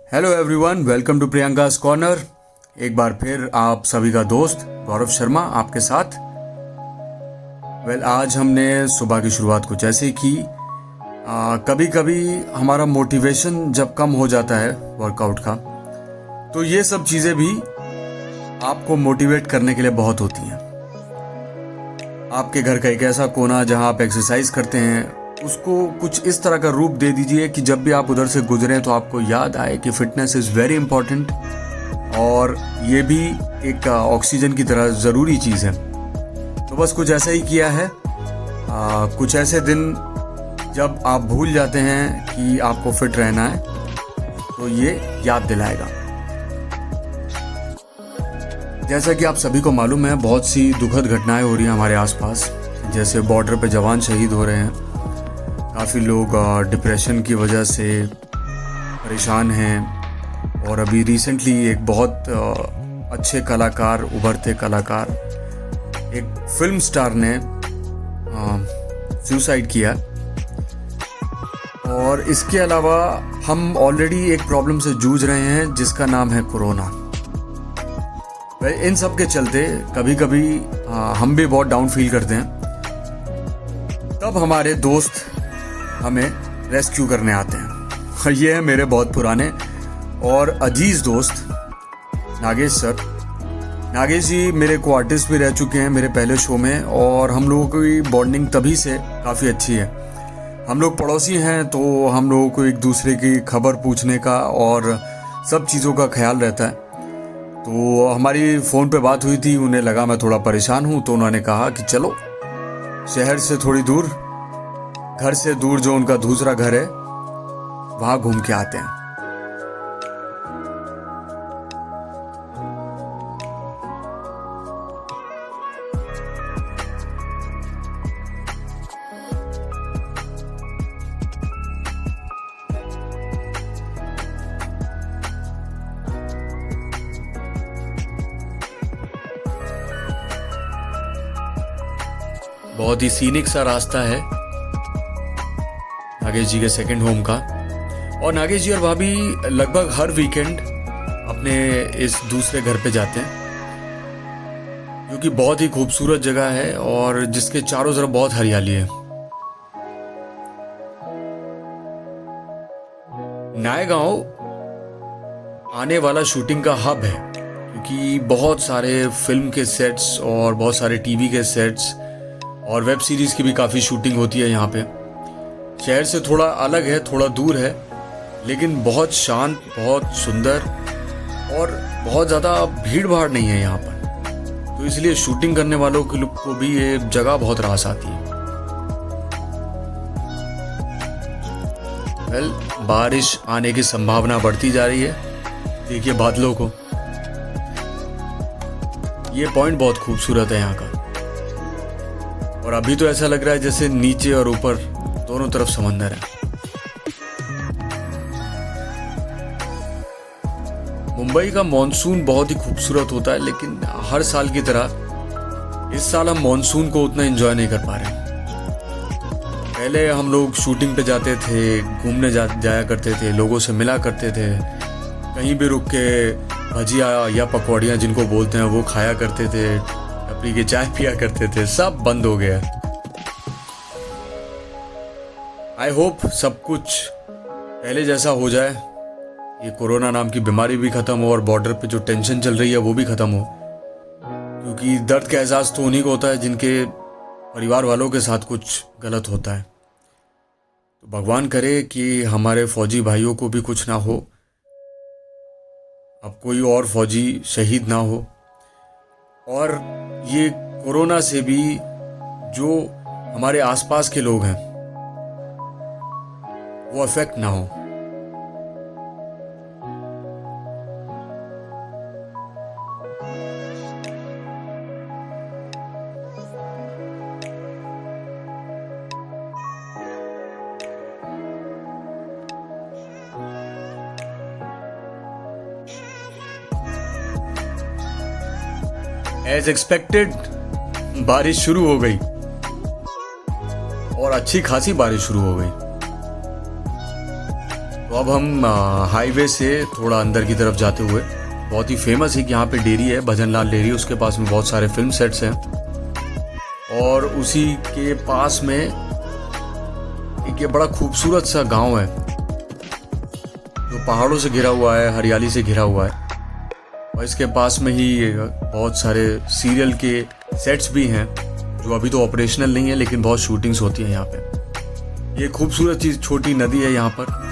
Hello everyone, welcome to Priyanka's corner. एक बार फिर आप सभी का दोस्त गौरव शर्मा आपके साथ। आज हमने सुबह की शुरुआत कुछ ऐसे की। कभी कभी हमारा मोटिवेशन जब कम हो जाता है वर्कआउट का, तो ये सब चीज़ें भी आपको मोटिवेट करने के लिए बहुत होती हैं। आपके घर का एक ऐसा कोना जहां आप एक्सरसाइज करते हैं, उसको कुछ इस तरह का रूप दे दीजिए कि जब भी आप उधर से गुजरें तो आपको याद आए कि फिटनेस इज़ वेरी इंपॉर्टेंट और ये भी एक ऑक्सीजन की तरह ज़रूरी चीज़ है। तो बस कुछ ऐसा ही किया है। कुछ ऐसे दिन जब आप भूल जाते हैं कि आपको फिट रहना है, तो ये याद दिलाएगा। जैसा कि आप सभी को मालूम है, बहुत सी दुखद घटनाएं हो रही हैं हमारे आसपास। जैसे बॉर्डर पे जवान शहीद हो रहे हैं, काफ़ी लोग डिप्रेशन की वजह से परेशान हैं, और अभी रिसेंटली एक बहुत अच्छे कलाकार, उभरते कलाकार, एक फिल्म स्टार ने सुसाइड किया। और इसके अलावा हम ऑलरेडी एक प्रॉब्लम से जूझ रहे हैं जिसका नाम है कोरोना। इन सब के चलते कभी कभी हम भी बहुत डाउन फील करते हैं। तब हमारे दोस्त हमें रेस्क्यू करने आते हैं। ये है मेरे बहुत पुराने और अजीज दोस्त नागेश सर। नागेश जी मेरे को आर्टिस्ट भी रह चुके हैं मेरे पहले शो में, और हम लोगों की बॉन्डिंग तभी से काफ़ी अच्छी है। हम लोग पड़ोसी हैं, तो हम लोगों को एक दूसरे की खबर पूछने का और सब चीज़ों का ख्याल रहता है। तो हमारी फ़ोन पे बात हुई थी, उन्हें लगा मैं थोड़ा परेशान हूँ, तो उन्होंने कहा कि चलो शहर से थोड़ी दूर, घर से दूर जो उनका दूसरा घर है, वहाँ घूम के आते हैं। बहुत ही सीनिक सा रास्ता है नागेश जी के सेकंड होम का, और नागेश जी और भाभी लगभग हर वीकेंड अपने इस दूसरे घर पे जाते हैं, क्योंकि बहुत ही खूबसूरत जगह है और जिसके चारों तरफ बहुत हरियाली है। नायगांव आने वाला शूटिंग का हब है, क्योंकि बहुत सारे फिल्म के सेट्स और बहुत सारे टीवी के सेट्स और वेब सीरीज की भी काफ़ी शूटिंग होती है यहाँ पे। शहर से थोड़ा अलग है, थोड़ा दूर है, लेकिन बहुत शांत, बहुत सुंदर, और बहुत ज़्यादा भीड़ भाड़ नहीं है यहाँ पर। तो इसलिए शूटिंग करने वालों को भी ये जगह बहुत रास आती है। बारिश आने की संभावना बढ़ती जा रही है। देखिए बादलों को, ये पॉइंट बहुत खूबसूरत है यहाँ का। और अभी तो ऐसा लग रहा है जैसे नीचे और ऊपर दोनों तरफ समंदर है। मुंबई का मॉनसून बहुत ही खूबसूरत होता है, लेकिन हर साल की तरह इस साल हम मॉनसून को उतना एंजॉय नहीं कर पा रहे हैं। पहले हम लोग शूटिंग पे जाते थे, घूमने जाया करते थे, लोगों से मिला करते थे, कहीं भी रुक के भजिया या पकौड़ियाँ जिनको बोलते हैं वो खाया करते थे, टपरी की चाय पिया करते थे। सब बंद हो गया। आई होप सब कुछ पहले जैसा हो जाए, ये कोरोना नाम की बीमारी भी खत्म हो और बॉर्डर पे जो टेंशन चल रही है वो भी खत्म हो, क्योंकि दर्द का एहसास तो उन्हीं को होता है जिनके परिवार वालों के साथ कुछ गलत होता है। तो भगवान करे कि हमारे फौजी भाइयों को भी कुछ ना हो, अब कोई और फौजी शहीद ना हो, और ये कोरोना से भी जो हमारे आसपास के लोग हैं वो अफेक्ट ना हो। एज एक्सपेक्टेड बारिश शुरू हो गई, और अच्छी खासी बारिश शुरू हो गई। तो तो अब हम हाईवे से थोड़ा अंदर की तरफ जाते हुए, बहुत ही फेमस है कि यहाँ पे डेयरी है, भजनलाल डेयरी, उसके पास में बहुत सारे फिल्म सेट्स हैं और उसी के पास में एक ये बड़ा खूबसूरत सा गांव है जो पहाड़ों से घिरा हुआ है, हरियाली से घिरा हुआ है और इसके पास में ही बहुत सारे सीरियल के सेट्स भी हैं जो अभी तो ऑपरेशनल नहीं है लेकिन बहुत शूटिंग्स होती हैं यहाँ पे। ये खूबसूरत चीज़ छोटी नदी है यहाँ पर।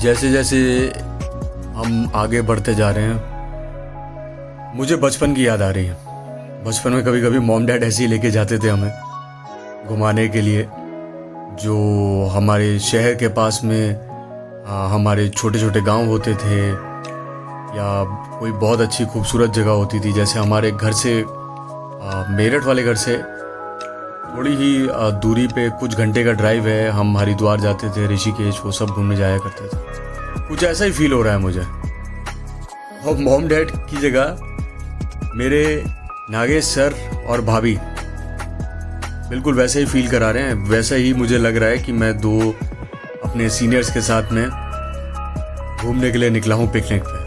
जैसे जैसे हम आगे बढ़ते जा रहे हैं मुझे बचपन की याद आ रही है। बचपन में कभी कभी मॉम डैड ऐसे ही लेके जाते थे हमें घुमाने के लिए, जो हमारे शहर के पास में हमारे छोटे छोटे गांव होते थे या कोई बहुत अच्छी खूबसूरत जगह होती थी। जैसे हमारे घर से मेरठ वाले घर से थोड़ी ही दूरी पे कुछ घंटे का ड्राइव है, हम हरिद्वार जाते थे, ऋषिकेश, वो सब घूमने जाया करते थे। कुछ ऐसा ही फील हो रहा है मुझे। और मॉम डैड की जगह मेरे नागेश सर और भाभी बिल्कुल वैसे ही फील करा रहे हैं। वैसा ही मुझे लग रहा है कि मैं दो अपने सीनियर्स के साथ में घूमने के लिए निकला हूँ पिकनिक पे।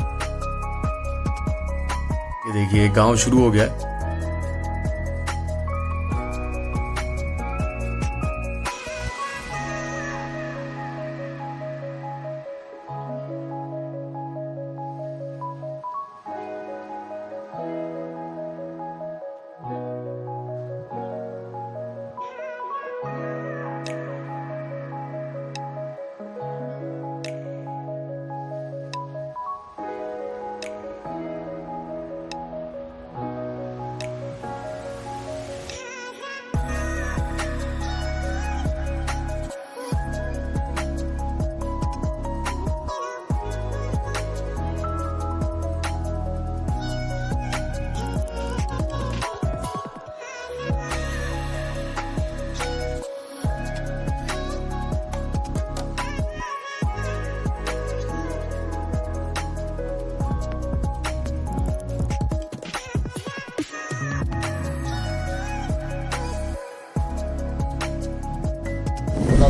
ये देखिए गांव शुरू हो गया है।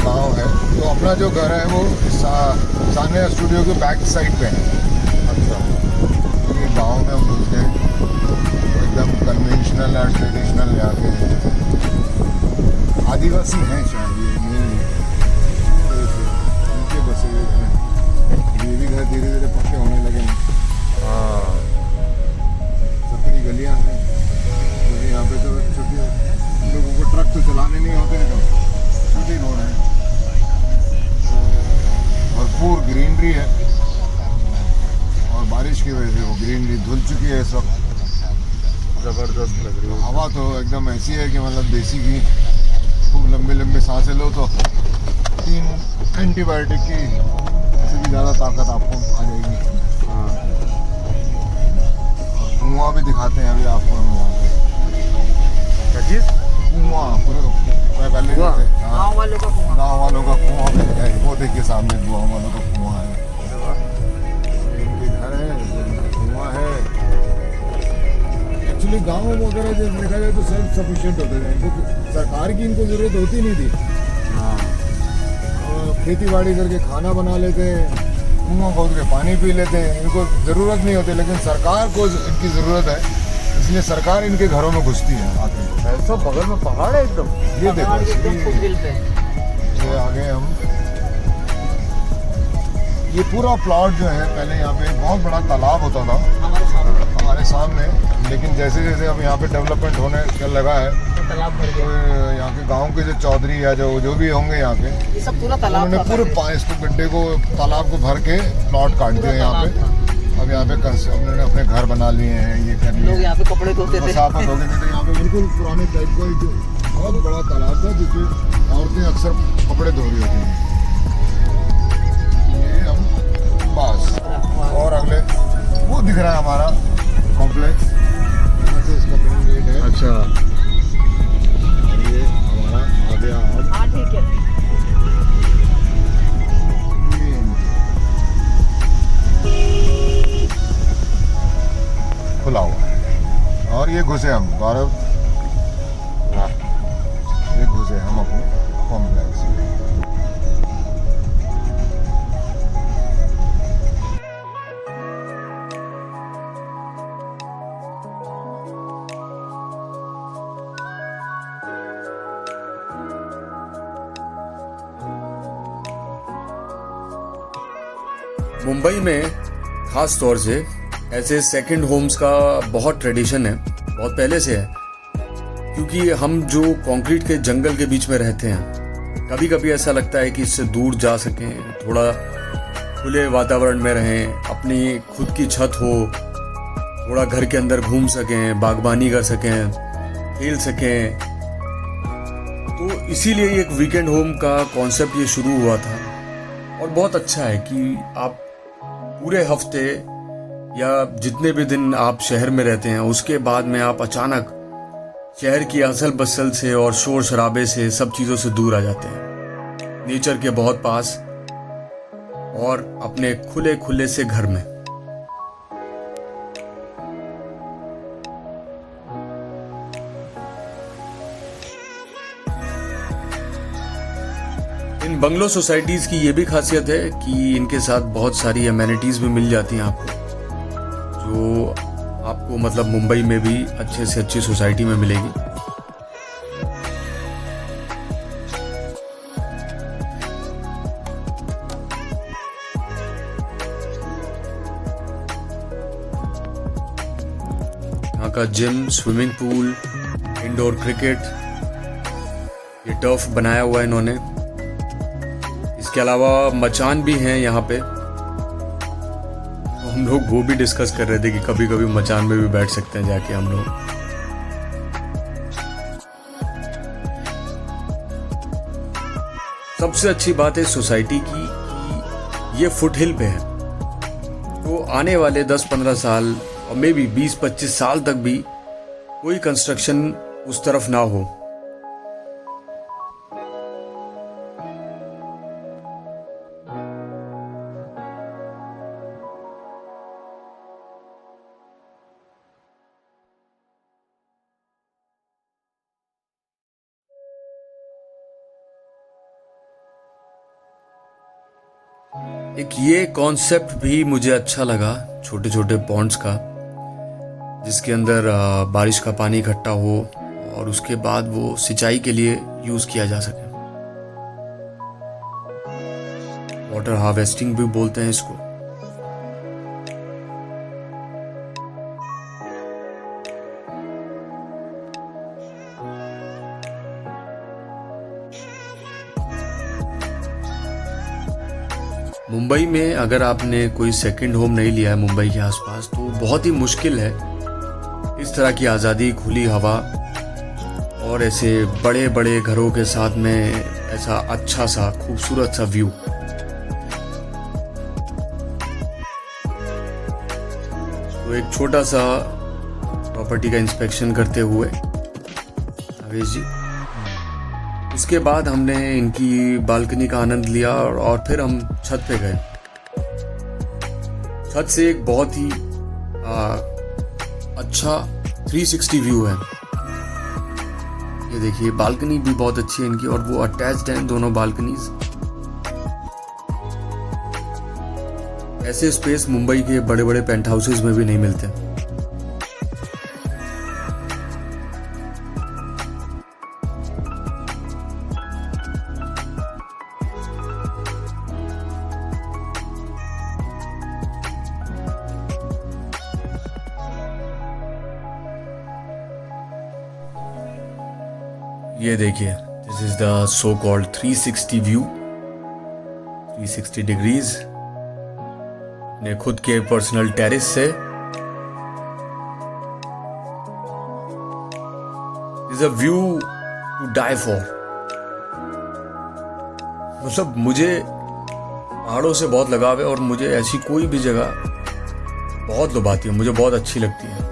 गांव है तो अपना जो घर है वो सानिया स्टूडियो के बैक साइड पे है। अच्छा, ये गांव में हम घुस गए, एकदम कन्वेंशनल और ट्रेडिशनल यहाँ के आदिवासी हैं शायद, ये बसे हुए हैं। ये भी घर धीरे धीरे पक्के होने लगे हैं। हाँ, सकरी गलियाँ हैं क्योंकि यहाँ पे तो छोटी लोगों को ट्रक तो चलाने नहीं होते हैं, तो छोटी रोड है, भरपूर ग्रीनरी है और बारिश की वजह से वो ग्रीनरी धुल चुकी है। सब ज़बरदस्त लग रही है। हवा तो एकदम ऐसी है कि मतलब देसी की खूब लंबे लंबे सांसें लो तो 3 एंटीबायोटिक की से भी ज़्यादा ताकत आपको आ जाएगी। हाँ, और कुआं भी दिखाते हैं अभी आपको हम वहाँ पे। क्या चीज़? कुआं, पूरे पहले गाँव वालों का कुआं भी है। वो देखिए सामने गाँव वालों का कुआं है, इनके घर है, कुआं है। एक्चुअली गाँव वगैरह जैसे देखा जाए तो सेल्फ सफिशिएंट होते थे, इनको सरकार की इनको ज़रूरत होती नहीं थी। हाँ, खेती बाड़ी करके खाना बना लेते, कुआं खोद के पानी पी लेते, इनको ज़रूरत नहीं होती। लेकिन सरकार को इनकी ज़रूरत है, इसलिए सरकार इनके घरों में घुसती है आके। ऐसा बगल में पहाड़ है एकदम, ये देखो ये आगे हम, ये पूरा प्लॉट जो है, पहले यहाँ पे बहुत बड़ा तालाब होता था हमारे सामने, लेकिन जैसे जैसे अब यहाँ पे डेवलपमेंट होने लगा है तो यहाँ के गांव के जो चौधरी या जो भी होंगे यहाँ के, ये सब पूरा तालाब, उन्होंने पूरे इसको गड्ढे को, तालाब को भर के प्लॉट काट दिए यहाँ पे। अब यहाँ पे उन्होंने अपने घर बना लिए हैं, ये कर लिए। लोग यहाँ पे कपड़े धोते थे। साफ हो गए थे। यहाँ पे बिल्कुल पुराने टाइप का एक बहुत बड़ा तालाब था जिसमें औरतें अक्सर कपड़े धो रही होती हैं। ये हम बस, और अगले वो दिख रहा है हमारा कॉम्प्लेक्स, यहाँ से इसका मेन गेट है। है अच्छा और ये हमारा आ गया अब हाँ ठीक है। ये खुला हुआ है और ये घुसे हम गौरव, ये घुसे हम अपने कॉम्प्लेक्स में। मुंबई में खास तौर से ऐसे सेकंड होम्स का बहुत ट्रेडिशन है, बहुत पहले से है, क्योंकि हम जो कंक्रीट के जंगल के बीच में रहते हैं, कभी कभी ऐसा लगता है कि इससे दूर जा सकें, थोड़ा खुले वातावरण में रहें, अपनी खुद की छत हो, थोड़ा घर के अंदर घूम सकें, बागबानी कर सकें, खेल सकें। तो इसीलिए एक वीकेंड होम का कॉन्सेप्ट ये शुरू हुआ था और बहुत अच्छा है कि आप पूरे हफ्ते या जितने भी दिन आप शहर में रहते हैं उसके बाद में आप अचानक शहर की असल बसल से और शोर शराबे से सब चीज़ों से दूर आ जाते हैं, नेचर के बहुत पास और अपने खुले खुले से घर में। इन बंगलो सोसाइटीज़ की ये भी खासियत है कि इनके साथ बहुत सारी एमेनिटीज़ भी मिल जाती हैं आपको, जो आपको मतलब मुंबई में भी अच्छे से अच्छी सोसाइटी में मिलेगी। यहाँ का gym, swimming pool, indoor cricket, ये टर्फ बनाया हुआ है इन्होंने। इसके अलावा मचान भी हैं यहाँ पे, तो हम लोग वो भी डिस्कस कर रहे थे कि कभी कभी मचान में भी बैठ सकते हैं जाके हम लोग। सबसे अच्छी बात है सोसाइटी की कि ये फुट हिल पे है, तो आने वाले 10-15 साल और मे बी 20-25 साल तक भी कोई कंस्ट्रक्शन उस तरफ ना हो। एक ये कॉन्सेप्ट भी मुझे अच्छा लगा, छोटे छोटे पॉन्ड्स का, जिसके अंदर बारिश का पानी इकट्ठा हो और उसके बाद वो सिंचाई के लिए यूज़ किया जा सके। वाटर हार्वेस्टिंग भी बोलते हैं इसको। मुंबई में अगर आपने कोई सेकंड होम नहीं लिया है मुंबई के आसपास, तो बहुत ही मुश्किल है इस तरह की आज़ादी, खुली हवा और ऐसे बड़े बड़े घरों के साथ में ऐसा अच्छा सा खूबसूरत सा व्यू। तो एक छोटा सा प्रॉपर्टी का इंस्पेक्शन करते हुए आवेश जी, उसके बाद हमने इनकी बालकनी का आनंद लिया और फिर हम छत पे गए। छत से एक बहुत ही अच्छा 360 व्यू है। ये देखिए, बालकनी भी बहुत अच्छी है इनकी और वो अटैच्ड हैं दोनों बालकनीज। ऐसे स्पेस मुंबई के बड़े बड़े पेंट हाउसेज में भी नहीं मिलते। ये देखिए, this is the so called 360 view, 360 degrees अपने खुद के पर्सनल टेरेस से। Is a view to die for. मतलब मुझे पहाड़ों से बहुत लगाव है और मुझे ऐसी कोई भी जगह बहुत लुभाती है, मुझे बहुत अच्छी लगती है।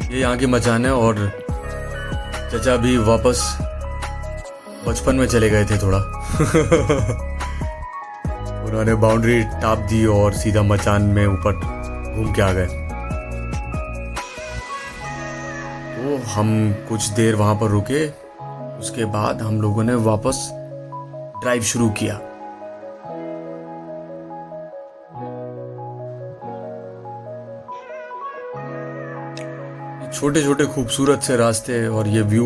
ये यहाँ की मचान है और चचा भी वापस बचपन में चले गए थे थोड़ा। उन्होंने बाउंड्री टाप दी और सीधा मचान में ऊपर घूम के आ गए। तो हम कुछ देर वहाँ पर रुके, उसके बाद हम लोगों ने वापस ड्राइव शुरू किया। छोटे छोटे खूबसूरत से रास्ते और ये व्यू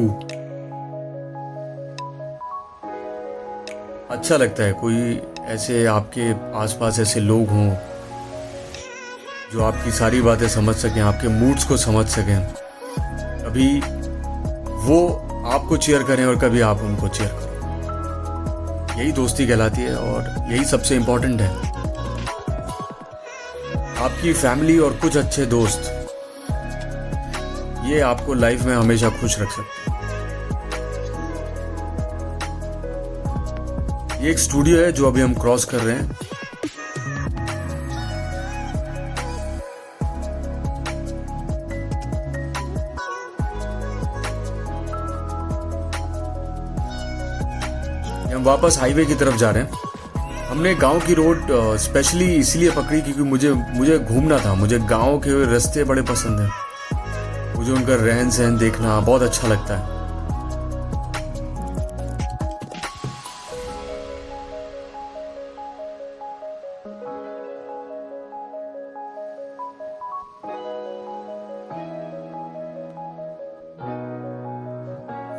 अच्छा लगता है। कोई ऐसे आपके आसपास ऐसे लोग हों जो आपकी सारी बातें समझ सकें, आपके मूड्स को समझ सकें। कभी वो आपको चीयर करें और कभी आप उनको चीयर करें। यही दोस्ती कहलाती है और यही सबसे इम्पोर्टेंट है। आपकी फैमिली और कुछ अच्छे दोस्त, ये आपको लाइफ में हमेशा खुश रख सकते हैं। ये एक स्टूडियो है जो अभी हम क्रॉस कर रहे हैं। हम वापस हाईवे की तरफ जा रहे हैं। हमने गांव की रोड स्पेशली इसलिए पकड़ी क्योंकि मुझे घूमना था। मुझे गांव के रास्ते बड़े पसंद हैं। मुझे उनका रहन सहन देखना बहुत अच्छा लगता है।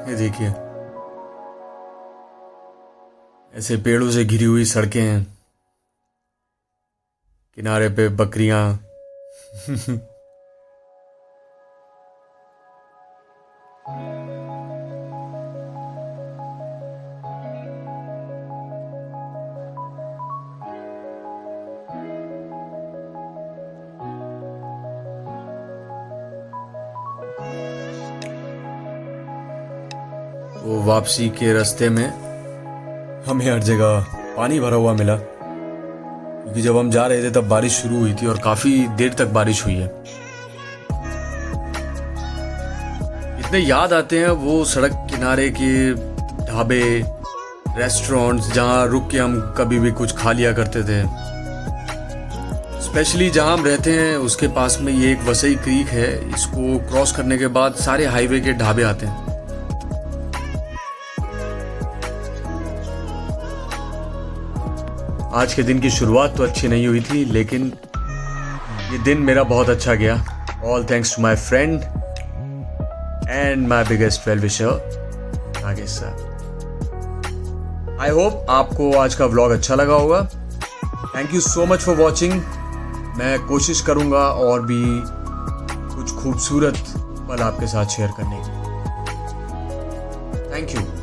ये देखिए, ऐसे पेड़ों से घिरी हुई सड़कें हैं, किनारे पे बकरियां। वो वापसी के रास्ते में हमें हर जगह पानी भरा हुआ मिला, क्योंकि जब हम जा रहे थे तब बारिश शुरू हुई थी और काफ़ी देर तक बारिश हुई है। इतने याद आते हैं वो सड़क किनारे के ढाबे, रेस्टोरेंट्स जहाँ रुक के हम कभी भी कुछ खा लिया करते थे। स्पेशली जहाँ हम रहते हैं उसके पास में ये एक वसई क्रीक है। इसको क्रॉस करने के बाद सारे हाईवे के ढाबे आते हैं। आज के दिन की शुरुआत तो अच्छी नहीं हुई थी, लेकिन ये दिन मेरा बहुत अच्छा गया। All thanks to my friend and my biggest well wisher Nagesh sir. I hope आपको आज का व्लॉग अच्छा लगा होगा। Thank you so much for watching. मैं कोशिश करूंगा और भी कुछ खूबसूरत पल आपके साथ शेयर करने की। Thank you.